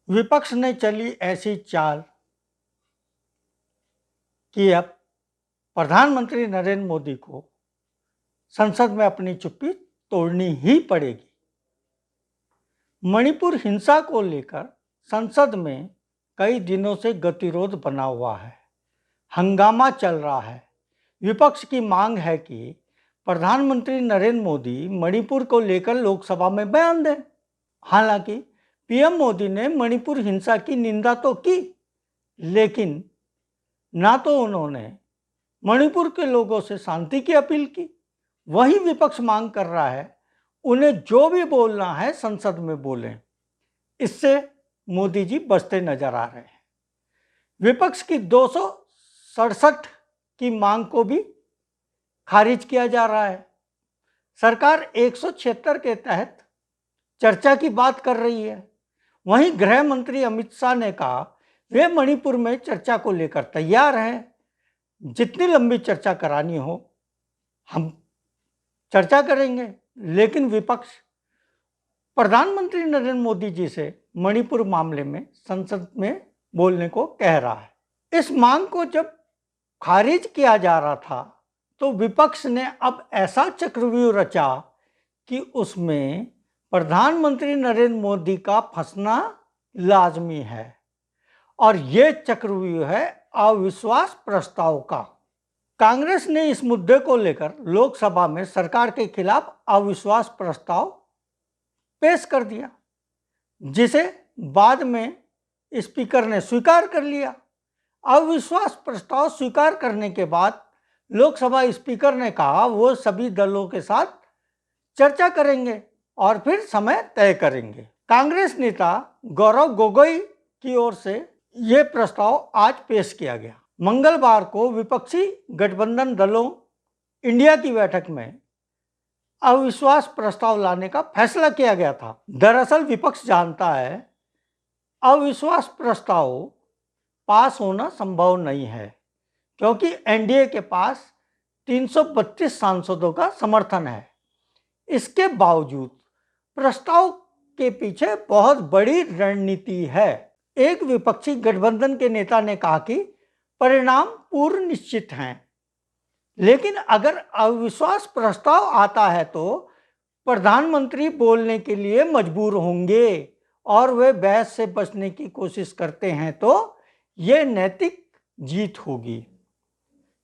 विपक्ष ने चली ऐसी चाल कि अब प्रधानमंत्री नरेंद्र मोदी को संसद में अपनी चुप्पी तोड़नी ही पड़ेगी। मणिपुर हिंसा को लेकर संसद में कई दिनों से गतिरोध बना हुआ है, हंगामा चल रहा है। विपक्ष की मांग है कि प्रधानमंत्री नरेंद्र मोदी मणिपुर को लेकर लोकसभा में बयान दें। हालांकि पीएम मोदी ने मणिपुर हिंसा की निंदा तो की, लेकिन ना तो उन्होंने मणिपुर के लोगों से शांति की अपील की। वही विपक्ष मांग कर रहा है उन्हें जो भी बोलना है संसद में बोलें। इससे मोदी जी बचते नजर आ रहे हैं। विपक्ष की 267 की मांग को भी खारिज किया जा रहा है। सरकार 176 के तहत चर्चा की बात कर रही है। वहीं गृह मंत्री अमित शाह ने कहा वे मणिपुर में चर्चा को लेकर तैयार हैं। जितनी लंबी चर्चा करानी हो हम चर्चा करेंगे, लेकिन विपक्ष प्रधानमंत्री नरेंद्र मोदी जी से मणिपुर मामले में संसद में बोलने को कह रहा है। इस मांग को जब खारिज किया जा रहा था तो विपक्ष ने अब ऐसा चक्रव्यूह रचा कि उसमें प्रधानमंत्री नरेंद्र मोदी का फंसना लाजमी है, और ये चक्रव्यूह है अविश्वास प्रस्ताव का। कांग्रेस ने इस मुद्दे को लेकर लोकसभा में सरकार के खिलाफ अविश्वास प्रस्ताव पेश कर दिया, जिसे बाद में स्पीकर ने स्वीकार कर लिया। अविश्वास प्रस्ताव स्वीकार करने के बाद लोकसभा स्पीकर ने कहा वो सभी दलों के साथ चर्चा करेंगे और फिर समय तय करेंगे। कांग्रेस नेता गौरव गोगोई की ओर से ये प्रस्ताव आज पेश किया गया। मंगलवार को विपक्षी गठबंधन दलों इंडिया की बैठक में अविश्वास प्रस्ताव लाने का फैसला किया गया था। दरअसल विपक्ष जानता है अविश्वास प्रस्ताव पास होना संभव नहीं है, क्योंकि एनडीए के पास 332 सांसदों का समर्थन है। इसके बावजूद प्रस्ताव के पीछे बहुत बड़ी रणनीति है। एक विपक्षी गठबंधन के नेता ने कहा कि परिणाम पूर्व निश्चित हैं, लेकिन अगर अविश्वास प्रस्ताव आता है तो प्रधानमंत्री बोलने के लिए मजबूर होंगे और वे बहस से बचने की कोशिश करते हैं तो ये नैतिक जीत होगी।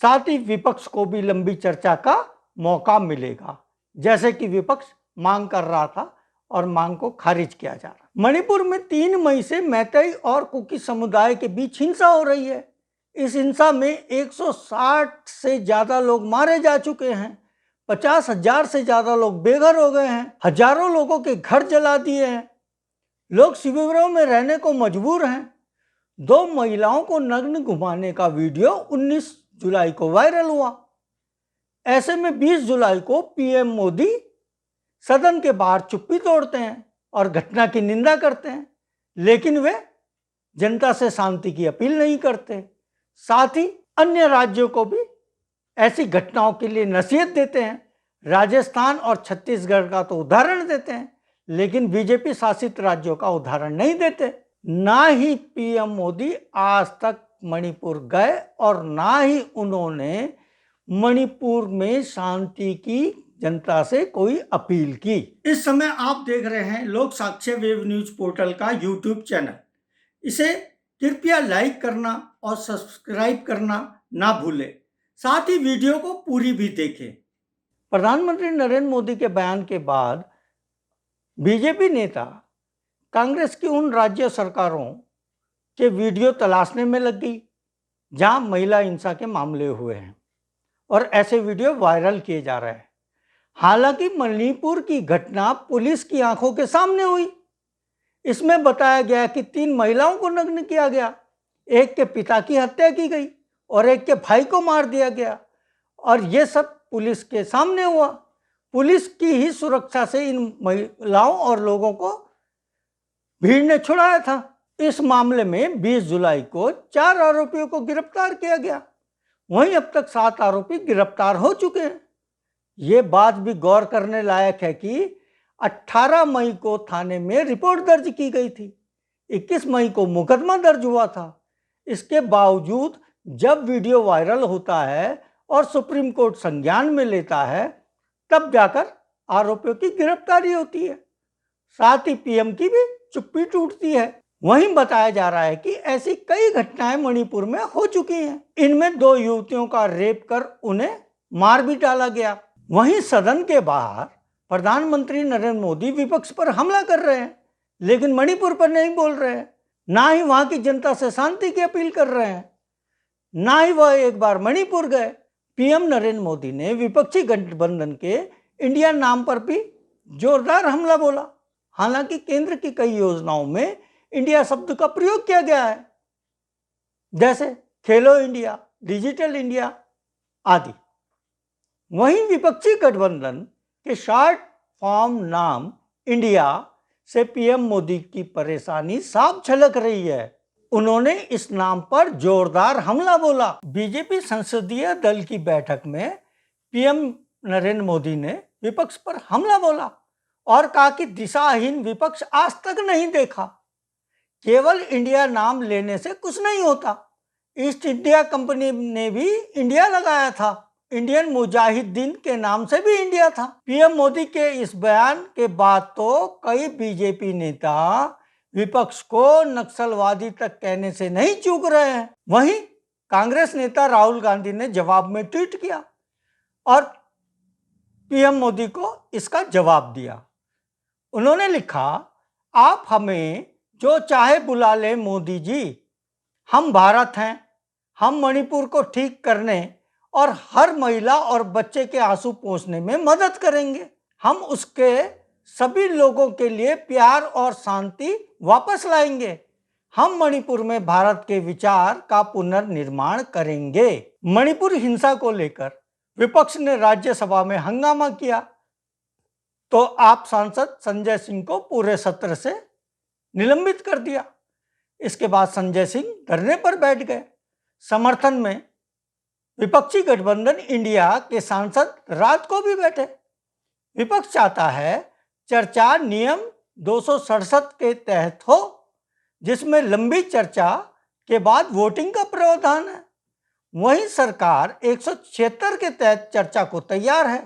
साथ ही विपक्ष को भी लंबी चर्चा का मौका मिलेगा, जैसे कि विपक्ष मांग कर रहा था और मांग को खारिज किया जा रहा। मणिपुर में 3 मई से मैतेई और कुकी समुदाय के बीच हिंसा हो रही है। इस हिंसा में 160 से ज्यादा लोग मारे जा चुके हैं, 50,000 से ज्यादा लोग बेघर हो गए हैं, हजारों लोगों के घर जला दिए हैं, लोग शिविरों में रहने को मजबूर हैं। 2 महिलाओं को नग्न घुमाने का वीडियो 19 जुलाई को वायरल हुआ। ऐसे में 20 जुलाई को पीएम मोदी सदन के बाहर चुप्पी तोड़ते हैं और घटना की निंदा करते हैं, लेकिन वे जनता से शांति की अपील नहीं करते। साथ ही अन्य राज्यों को भी ऐसी घटनाओं के लिए नसीहत देते हैं। राजस्थान और छत्तीसगढ़ का तो उदाहरण देते हैं, लेकिन बीजेपी शासित राज्यों का उदाहरण नहीं देते। ना ही पीएम मोदी आज तक मणिपुर गए और ना ही उन्होंने मणिपुर में शांति की जनता से कोई अपील की। इस समय आप देख रहे हैं लोक साक्ष्य वेब न्यूज पोर्टल का यूट्यूब चैनल। इसे कृपया लाइक करना और सब्सक्राइब करना ना भूलें। साथ ही वीडियो को पूरी भी देखें। प्रधानमंत्री नरेंद्र मोदी के बयान के बाद बीजेपी नेता कांग्रेस की उन राज्य सरकारों के वीडियो तलाशने में लग गई जहां महिला हिंसा के मामले हुए हैं और ऐसे वीडियो वायरल किए जा रहे हैं। हालांकि मणिपुर की घटना पुलिस की आंखों के सामने हुई। इसमें बताया गया कि 3 महिलाओं को नग्न किया गया, एक के पिता की हत्या की गई और एक के भाई को मार दिया गया, और ये सब पुलिस के सामने हुआ। पुलिस की ही सुरक्षा से इन महिलाओं और लोगों को भीड़ ने छुड़ाया था। इस मामले में 20 जुलाई को 4 आरोपियों को गिरफ्तार किया गया। वहीं अब तक 7 आरोपी गिरफ्तार हो चुके हैं। ये बात भी गौर करने लायक है कि 18 मई को थाने में रिपोर्ट दर्ज की गई थी, 21 मई को मुकदमा दर्ज हुआ था। इसके बावजूद जब वीडियो वायरल होता है और सुप्रीम कोर्ट संज्ञान में लेता है, तब जाकर आरोपियों की गिरफ्तारी होती है। साथ ही पीएम की भी चुप्पी टूटती है। वहीं बताया जा रहा है कि ऐसी कई घटनाएं मणिपुर में हो चुकी हैं। इनमें 2 युवतियों का रेप कर उन्हें मार भी डाला गया। वहीं सदन के बाहर प्रधानमंत्री नरेंद्र मोदी विपक्ष पर हमला कर रहे हैं, लेकिन मणिपुर पर नहीं बोल रहे हैं। ना ही वहां की जनता से शांति की अपील कर रहे हैं, ना ही वह एक बार मणिपुर गए। पीएम नरेंद्र मोदी ने विपक्षी गठबंधन के इंडिया नाम पर भी जोरदार हमला बोला। हालांकि केंद्र की कई योजनाओं में इंडिया शब्द का प्रयोग किया गया है, जैसे खेलो इंडिया, डिजिटल इंडिया आदि। वहीं विपक्षी गठबंधन के शॉर्ट फॉर्म नाम इंडिया से पीएम मोदी की परेशानी साफ झलक रही है। उन्होंने इस नाम पर जोरदार हमला बोला। बीजेपी संसदीय दल की बैठक में पीएम नरेंद्र मोदी ने विपक्ष पर हमला बोला और कहा कि दिशाहीन विपक्ष आज तक नहीं देखा। केवल इंडिया नाम लेने से कुछ नहीं होता। ईस्ट इंडिया कंपनी ने भी इंडिया लगाया था। इंडियन मुजाहिदीन के नाम से भी इंडिया था। पीएम मोदी के इस बयान के बाद तो कई बीजेपी नेता विपक्ष को नक्सलवादी तक कहने से नहीं चूक रहे हैं। वहीं कांग्रेस नेता राहुल गांधी ने जवाब में ट्वीट किया और पीएम मोदी को इसका जवाब दिया। उन्होंने लिखा, आप हमें जो चाहे बुला ले मोदी जी, हम भारत हैं। हम मणिपुर को ठीक करने और हर महिला और बच्चे के आंसू पोंछने में मदद करेंगे। हम उसके सभी लोगों के लिए प्यार और शांति वापस लाएंगे। हम मणिपुर में भारत के विचार का पुनर्निर्माण करेंगे। मणिपुर हिंसा को लेकर विपक्ष ने राज्यसभा में हंगामा किया तो आप सांसद संजय सिंह को पूरे सत्र से निलंबित कर दिया। इसके बाद संजय सिंह धरने पर बैठ गए। समर्थन में विपक्षी गठबंधन इंडिया के सांसद रात को भी बैठे। विपक्ष चाहता है चर्चा नियम 267 के तहत हो, जिसमें लंबी चर्चा के बाद वोटिंग का प्रावधान है। वहीं सरकार 176 के तहत चर्चा को तैयार है।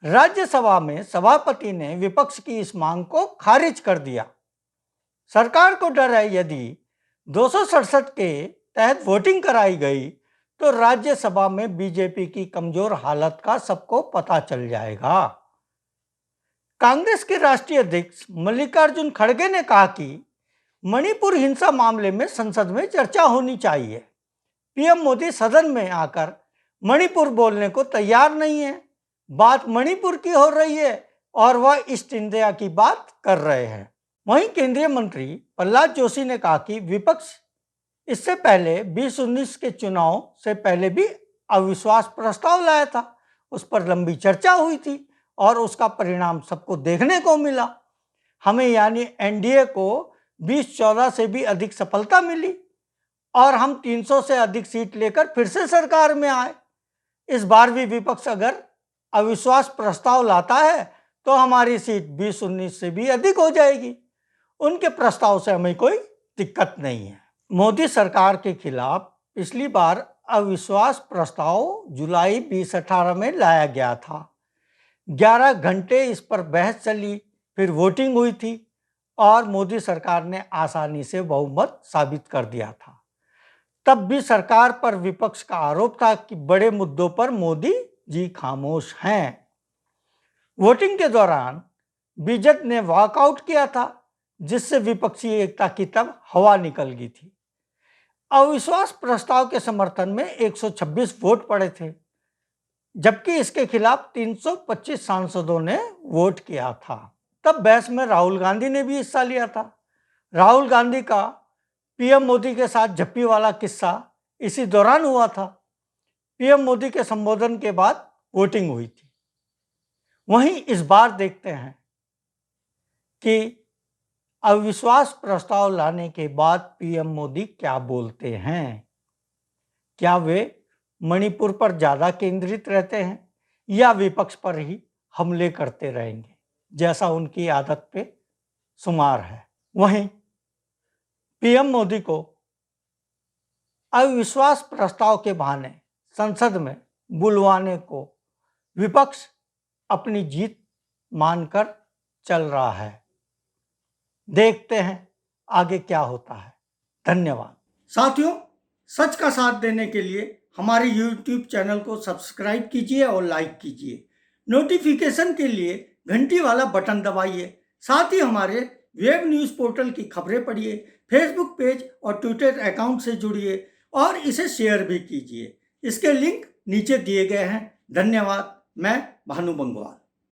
राज्यसभा में सभापति ने विपक्ष की इस मांग को खारिज कर दिया। सरकार को डर है यदि 267 के तहत वोटिंग कराई गई तो राज्यसभा में बीजेपी की कमजोर हालत का सबको पता चल जाएगा। कांग्रेस के राष्ट्रीय अध्यक्ष मल्लिकार्जुन खड़गे ने कहा कि मणिपुर हिंसा मामले में संसद में चर्चा होनी चाहिए। पीएम मोदी सदन में आकर मणिपुर बोलने को तैयार नहीं है। बात मणिपुर की हो रही है और वह ईस्ट इंडिया की बात कर रहे हैं। वहीं केंद्रीय मंत्री प्रहलाद जोशी ने कहा कि विपक्ष इससे पहले 2019 के चुनाव से पहले भी अविश्वास प्रस्ताव लाया था। उस पर लंबी चर्चा हुई थी और उसका परिणाम सबको देखने को मिला। हमें यानी एनडीए को 2014 से भी अधिक सफलता मिली और हम 300 से अधिक सीट लेकर फिर से सरकार में आए। इस बार भी विपक्ष अगर अविश्वास प्रस्ताव लाता है तो हमारी सीट 2019 से भी अधिक हो जाएगी। उनके प्रस्ताव से हमें कोई दिक्कत नहीं है। मोदी सरकार के खिलाफ पिछली बार अविश्वास प्रस्ताव जुलाई 2018 में लाया गया था। 11 घंटे इस पर बहस चली, फिर वोटिंग हुई थी और मोदी सरकार ने आसानी से बहुमत साबित कर दिया था। तब भी सरकार पर विपक्ष का आरोप था कि बड़े मुद्दों पर मोदी जी खामोश हैं। वोटिंग के दौरान बीजेपी ने वॉकआउट किया था, जिससे विपक्षी एकता की तब हवा निकल गई थी। अविश्वास प्रस्ताव के समर्थन में 126 वोट पड़े थे, जबकि इसके खिलाफ 325 सांसदों ने वोट किया था। तब बहस में राहुल गांधी ने भी हिस्सा लिया था। राहुल गांधी का पीएम मोदी के साथ झप्पी वाला किस्सा इसी दौरान हुआ था। पीएम मोदी के संबोधन के बाद वोटिंग हुई थी। वहीं इस बार देखते हैं कि अविश्वास प्रस्ताव लाने के बाद पीएम मोदी क्या बोलते हैं। क्या वे मणिपुर पर ज़्यादा केंद्रित रहते हैं या विपक्ष पर ही हमले करते रहेंगे, जैसा उनकी आदत पे शुमार है। वहीं पीएम मोदी को अविश्वास प्रस्ताव के बहाने संसद में बुलवाने को विपक्ष अपनी जीत मानकर चल रहा है। देखते हैं आगे क्या होता है। धन्यवाद। साथियों, सच का साथ देने के लिए हमारे YouTube चैनल को सब्सक्राइब कीजिए और लाइक कीजिए। नोटिफिकेशन के लिए घंटी वाला बटन दबाइए। साथ ही हमारे वेब न्यूज़ पोर्टल की खबरें पढ़िए, फेसबुक पेज और ट्विटर अकाउंट से जुड़िए और इसे शेयर भी कीजिए। इसके लिंक नीचे दिए गए हैं। धन्यवाद। मैं भानु बंगवाल।